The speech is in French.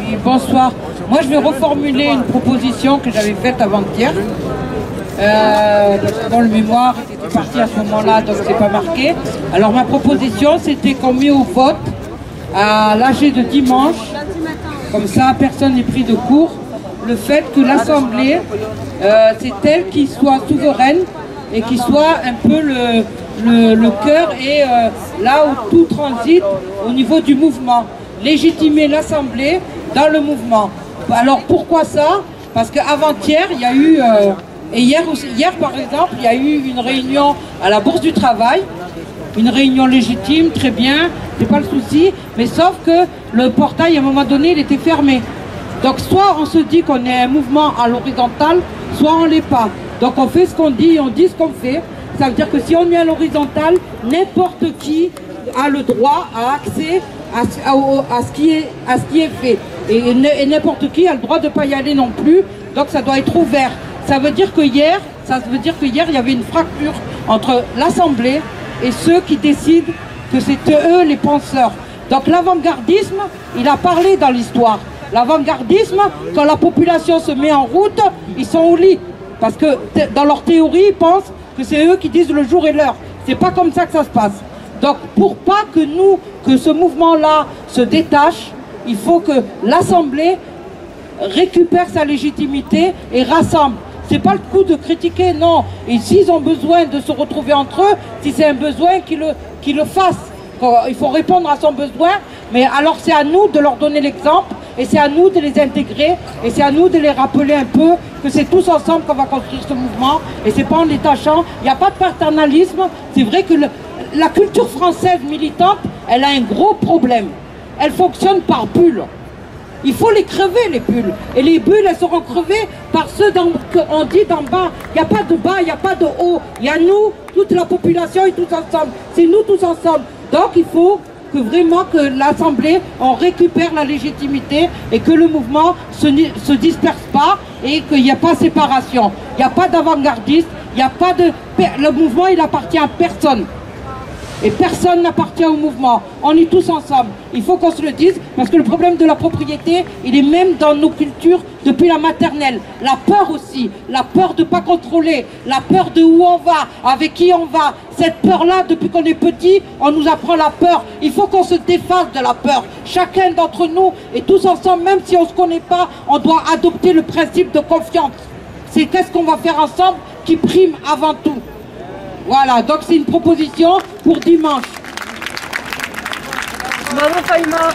Oui, bonsoir. Moi, je vais reformuler une proposition que j'avais faite avant-hier. Parce que dans le mémoire, était parti à ce moment-là, donc c'est pas marqué. Alors, ma proposition, c'était qu'on met au vote à l'AG de dimanche, comme ça, personne n'est pris de court, le fait que l'Assemblée, c'est elle qui soit souveraine et qui soit un peu le cœur et là où tout transite au niveau du mouvement. Légitimer l'Assemblée dans le mouvement. Alors pourquoi ça? Parce qu'avant-hier, il y a eu, et hier par exemple, il y a eu une réunion à la Bourse du Travail, une réunion légitime, très bien, c'est pas le souci, mais sauf que le portail à un moment donné, il était fermé. Donc soit on se dit qu'on est un mouvement à l'horizontale, soit on l'est pas. Donc on fait ce qu'on dit, on dit ce qu'on fait. Ça veut dire que si on est à l'horizontale, n'importe qui a le droit à accès à ce qui est fait. Et n'importe qui a le droit de ne pas y aller non plus. Donc ça doit être ouvert. Ça veut dire que hier, il y avait une fracture entre l'Assemblée et ceux qui décident que c'est eux les penseurs. Donc l'avant-gardisme, il a parlé dans l'histoire. L'avant-gardisme, quand la population se met en route, ils sont au lit. Parce que dans leur théorie, ils pensent que c'est eux qui disent le jour et l'heure. C'est pas comme ça que ça se passe. Donc pour pas que ce mouvement-là se détache, il faut que l'Assemblée récupère sa légitimité et rassemble. C'est pas le coup de critiquer, non. Et s'ils ont besoin de se retrouver entre eux, si c'est un besoin, qu'ils le fassent. Il faut répondre à son besoin, mais alors c'est à nous de leur donner l'exemple, et c'est à nous de les intégrer, et c'est à nous de les rappeler un peu que c'est tous ensemble qu'on va construire ce mouvement, et c'est pas en détachant. Il n'y a pas de paternalisme. C'est vrai que la culture française militante, elle a un gros problème. Elle fonctionne par bulles. Il faut les crever, les bulles. Et les bulles, elles seront crevées par ceux qu'on dit d'en bas. Il n'y a pas de bas, il n'y a pas de haut. Il y a nous, toute la population et tous ensemble. C'est nous tous ensemble. Donc il faut que vraiment que l'Assemblée en récupère la légitimité et que le mouvement se disperse pas et qu'il n'y a pas séparation. Il n'y a pas d'avant-gardiste, il n'y a pas de... Le mouvement, il appartient à personne. Et personne n'appartient au mouvement. On est tous ensemble. Il faut qu'on se le dise, parce que le problème de la propriété, il est même dans nos cultures depuis la maternelle. La peur aussi, la peur de ne pas contrôler, la peur de où on va, avec qui on va. Cette peur-là, depuis qu'on est petit, on nous apprend la peur. Il faut qu'on se défasse de la peur. Chacun d'entre nous, et tous ensemble, même si on ne se connaît pas, on doit adopter le principe de confiance. C'est qu'est-ce qu'on va faire ensemble qui prime avant tout. Voilà, donc c'est une proposition pour dimanche. Bravo Faïma.